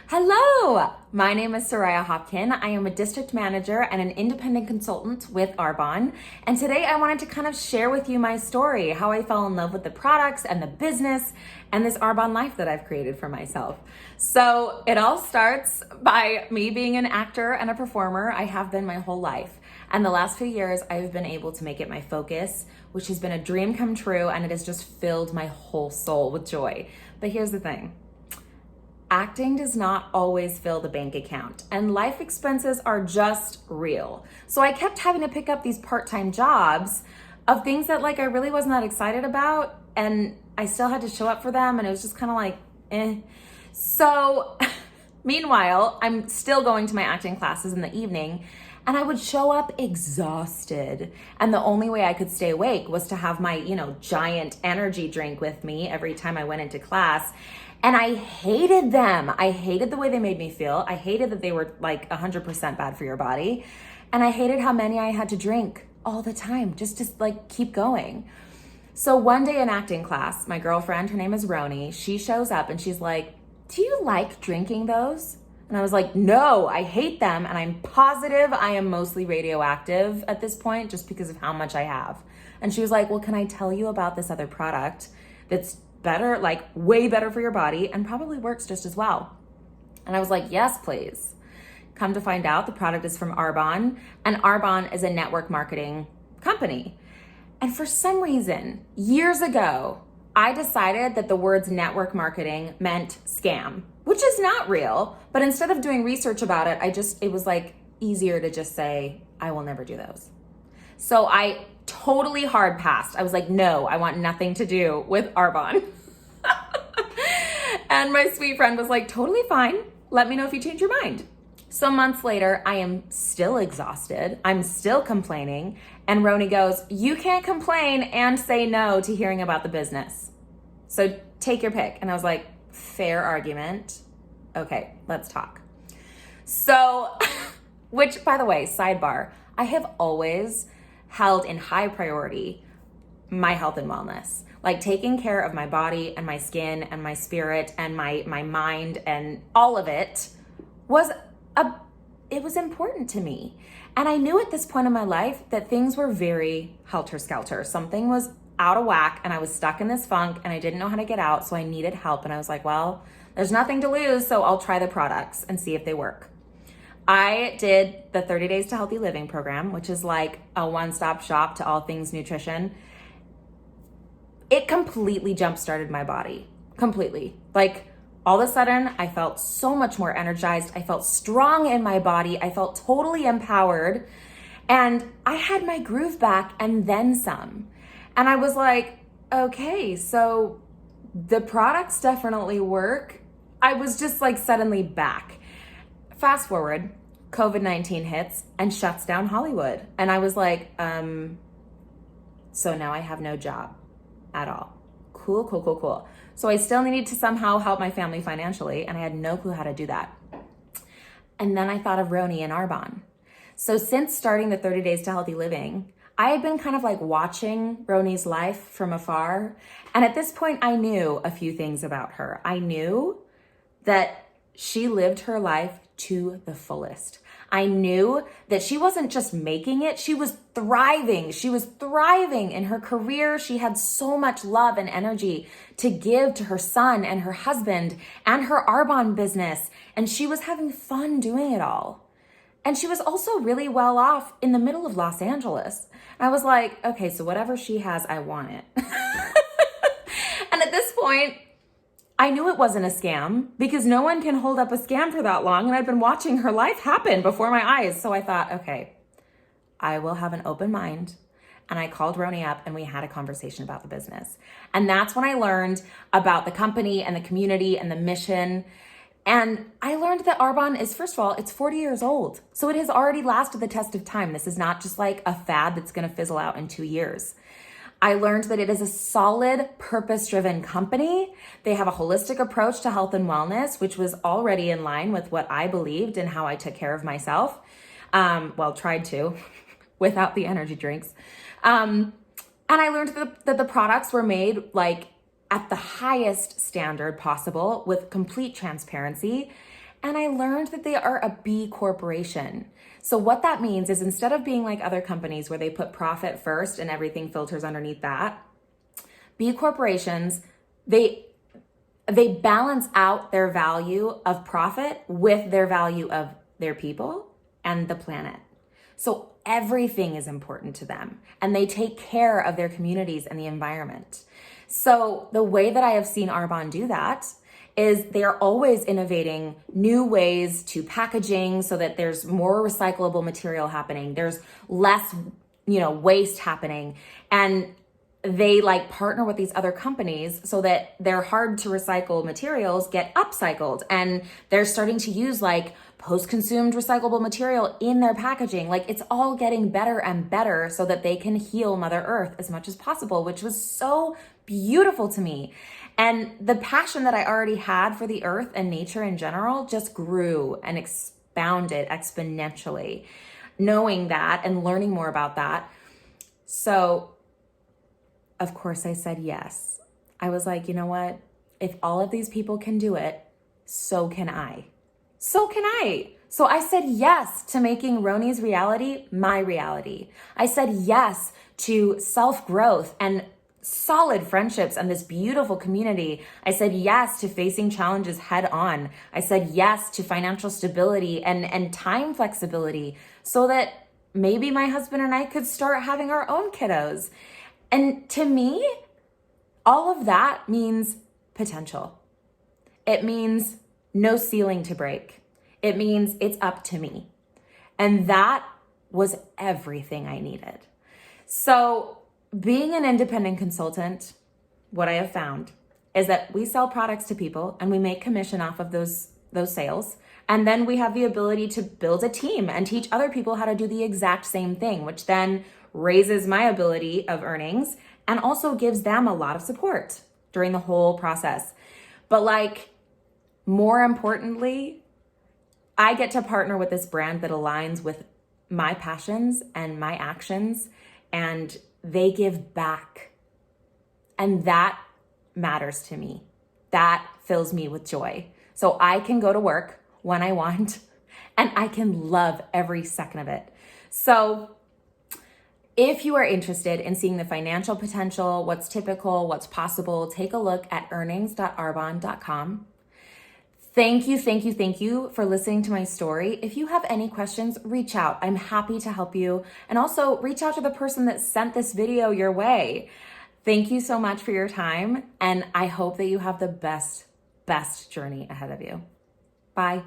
Hello, my name is Sariah Hopkin. I am a district manager and an independent consultant with Arbonne. And today I wanted to kind of share with you my story, how I fell in love with the products and the business and this Arbonne life that I've created for myself. So it all starts by me being an actor and a performer. I have been my whole life. And the last few years, I've been able to make it my focus, which has been a dream come true, and it has just filled my whole soul with joy. But here's the thing. Acting does not always fill the bank account, and life expenses are just real. So I kept having to pick up these part-time jobs of things that I really wasn't that excited about, and I still had to show up for them, and it was just kind of like, eh. So meanwhile, I'm still going to my acting classes in the evening, and I would show up exhausted. And the only way I could stay awake was to have my, giant energy drink with me every time I went into class. And I hated them. I hated the way they made me feel. I hated that they were 100% bad for your body. And I hated how many I had to drink all the time, just to keep going. So one day in acting class, my girlfriend, her name is Roni, she shows up and she's like, "Do you like drinking those?" And I was like, "No, I hate them. And I'm positive I am mostly radioactive at this point just because of how much I have." And she was like, "Well, can I tell you about this other product that's better, way better for your body and probably works just as well?" And I was like, "Yes, please." Come to find out, the product is from Arbonne, and Arbonne is a network marketing company. And for some reason, years ago, I decided that the words network marketing meant scam, which is not real. But instead of doing research about it, it was easier to just say, I will never do those. So I totally hard passed. I was like, no, I want nothing to do with Arbonne. And my sweet friend was like, totally fine. Let me know if you change your mind. So months later, I am still exhausted. I'm still complaining. And Roni goes, "You can't complain and say no to hearing about the business. So take your pick." And I was like, fair argument. Okay, let's talk. So, which by the way, sidebar, I have always held in high priority my health and wellness. Taking care of my body and my skin and my spirit and my mind and all of it was important to me. And I knew at this point in my life that things were very helter-skelter. Something was out of whack and I was stuck in this funk and I didn't know how to get out, so I needed help. And I was like, well, there's nothing to lose, so I'll try the products and see if they work. I did the 30 Days to Healthy Living program, which is like a one-stop shop to all things nutrition. It completely jump-started my body, completely. All of a sudden, I felt so much more energized. I felt strong in my body. I felt totally empowered. And I had my groove back and then some. And I was like, okay, so the products definitely work. I was just suddenly back. Fast forward, COVID-19 hits and shuts down Hollywood. And I was like, so now I have no job at all. Cool. So I still needed to somehow help my family financially, and I had no clue how to do that. And then I thought of Roni and Arbonne. So since starting the 30 Days to Healthy Living, I had been kind of watching Roni's life from afar. And at this point, I knew a few things about her. I knew that she lived her life to the fullest. I knew that she wasn't just making it, she was thriving. She was thriving in her career. She had so much love and energy to give to her son and her husband and her Arbonne business. And she was having fun doing it all. And she was also really well off in the middle of Los Angeles. And I was like, okay, so whatever she has, I want it. And at this point, I knew it wasn't a scam because no one can hold up a scam for that long. And I'd been watching her life happen before my eyes. So I thought, okay, I will have an open mind. And I called Roni up and we had a conversation about the business. And that's when I learned about the company and the community and the mission. And I learned that Arbonne is, first of all, it's 40 years old. So it has already lasted the test of time. This is not just a fad that's going to fizzle out in 2 years. I learned that it is a solid, purpose-driven company. They have a holistic approach to health and wellness, which was already in line with what I believed and how I took care of myself. Tried to, without the energy drinks. And I learned that the products were made at the highest standard possible with complete transparency. And I learned that they are a B corporation. So what that means is instead of being like other companies where they put profit first and everything filters underneath that, B corporations, they balance out their value of profit with their value of their people and the planet. So everything is important to them, and they take care of their communities and the environment. So the way that I have seen Arbonne do that is they are always innovating new ways to packaging so that there's more recyclable material happening. There's less, waste happening. And they like partner with these other companies so that their hard to recycle materials get upcycled, and they're starting to use like post-consumed recyclable material in their packaging. Like it's all getting better and better so that they can heal Mother Earth as much as possible, which was so beautiful to me. And the passion that I already had for the earth and nature in general just grew and expounded exponentially, knowing that and learning more about that. So of course I said yes. I was like, you know what? If all of these people can do it, so can I. So can I. So I said yes to making Roni's reality my reality. I said yes to self-growth and solid friendships and this beautiful community. I said yes to facing challenges head on. I said yes to financial stability and time flexibility so that maybe my husband and I could start having our own kiddos. And to me, all of that means potential. It means no ceiling to break. It means it's up to me. And that was everything I needed. So being an independent consultant, what I have found is that we sell products to people and we make commission off of those sales. And then we have the ability to build a team and teach other people how to do the exact same thing, which then raises my ability of earnings and also gives them a lot of support during the whole process. But like, more importantly, I get to partner with this brand that aligns with my passions and my actions, and they give back. And that matters to me. That fills me with joy. So I can go to work when I want and I can love every second of it. So if you are interested in seeing the financial potential, what's typical, what's possible, take a look at earnings.arbonne.com. Thank you for listening to my story. If you have any questions, reach out. I'm happy to help you. And also reach out to the person that sent this video your way. Thank you so much for your time. And I hope that you have the best journey ahead of you. Bye.